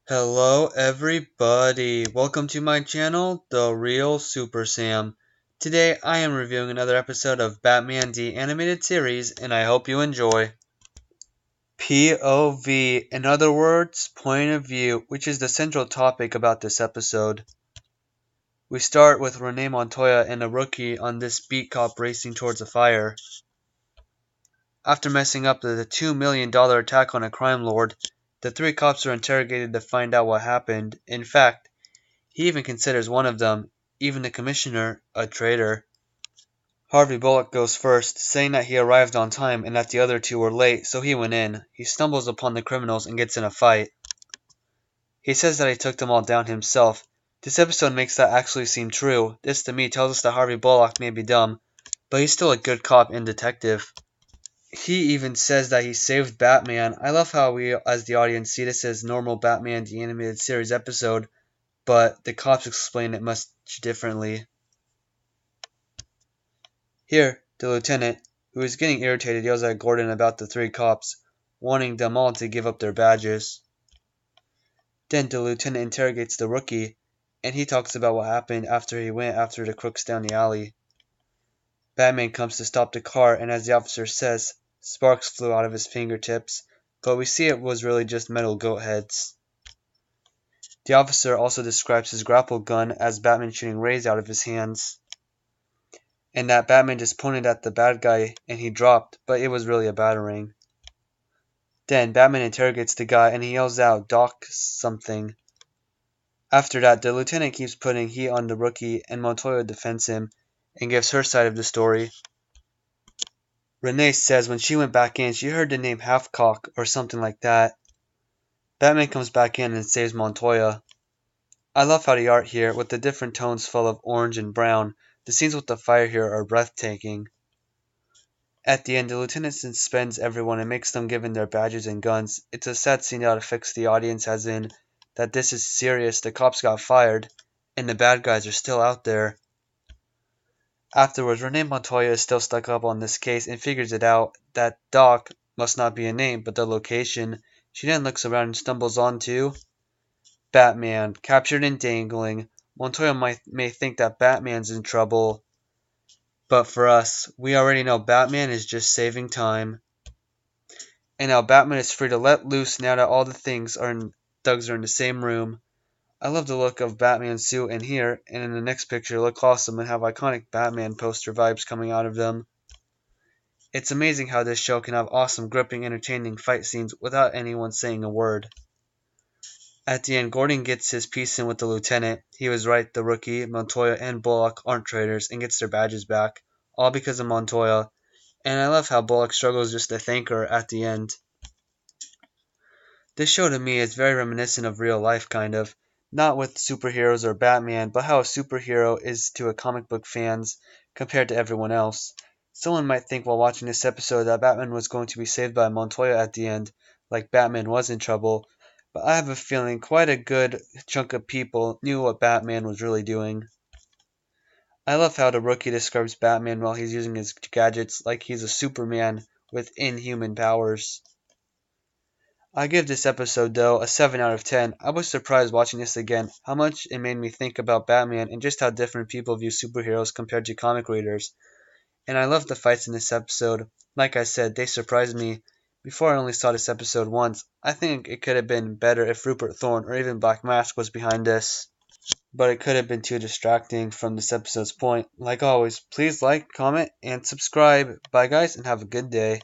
Hello everybody, welcome to my channel, The Real Super Sam. Today I am reviewing another episode of Batman the Animated Series and I hope you enjoy. POV, in other words, point of view, which is the central topic about this episode. We start with Renee Montoya and a rookie on this beat cop racing towards a fire. After messing up the $2 million attack on a crime lord, the three cops are interrogated to find out what happened. In fact, he even considers one of them, even the commissioner, a traitor. Harvey Bullock goes first, saying that he arrived on time and that the other two were late, so he went in. He stumbles upon the criminals and gets in a fight. He says that he took them all down himself. This episode makes that actually seem true. This to me tells us that Harvey Bullock may be dumb, but he's still a good cop and detective. He even says that he saved Batman. I love how we, as the audience, see this as normal Batman the Animated Series episode, but the cops explain it much differently. Here, the lieutenant, who is getting irritated, yells at Gordon about the three cops, wanting them all to give up their badges. Then the lieutenant interrogates the rookie, and he talks about what happened after he went after the crooks down the alley. Batman comes to stop the car, and as the officer says, sparks flew out of his fingertips, but we see it was really just metal goat heads. The officer also describes his grapple gun as Batman shooting rays out of his hands, and that Batman just pointed at the bad guy and he dropped, but it was really a batarang. Then Batman interrogates the guy and he yells out, "Doc something." After that, the lieutenant keeps putting heat on the rookie and Montoya defends him and gives her side of the story. Renee says when she went back in, she heard the name Halfcock or something like that. Batman comes back in and saves Montoya. I love how the art here, with the different tones full of orange and brown, the scenes with the fire here are breathtaking. At the end, the lieutenant suspends everyone and makes them give in their badges and guns. It's a sad scene that affects the audience, as in that this is serious, the cops got fired, and the bad guys are still out there. Afterwards, Renee Montoya is still stuck up on this case and figures it out that Doc must not be a name, but the location. She then looks around and stumbles onto Batman, captured and dangling. Montoya may think that Batman's in trouble, but for us, we already know Batman is just saving time. And now Batman is free to let loose now that all the thugs are in the same room. I love the look of Batman's suit in here, and in the next picture look awesome and have iconic Batman poster vibes coming out of them. It's amazing how this show can have awesome, gripping, entertaining fight scenes without anyone saying a word. At the end, Gordon gets his piece in with the lieutenant. He was right, the rookie, Montoya, and Bullock aren't traitors and gets their badges back, all because of Montoya. And I love how Bullock struggles just to thank her at the end. This show to me is very reminiscent of real life, kind of. Not with superheroes or Batman, but how a superhero is to a comic book fans compared to everyone else. Someone might think while watching this episode that Batman was going to be saved by Montoya at the end, like Batman was in trouble, but I have a feeling quite a good chunk of people knew what Batman was really doing. I love how the rookie describes Batman while he's using his gadgets like he's a Superman with inhuman powers. I give this episode, though, a 7 out of 10. I was surprised watching this again how much it made me think about Batman and just how different people view superheroes compared to comic readers. And I love the fights in this episode. Like I said, they surprised me. Before I only saw this episode once, I think it could have been better if Rupert Thorne or even Black Mask was behind this. But it could have been too distracting from this episode's point. Like always, please like, comment, and subscribe. Bye guys, and have a good day.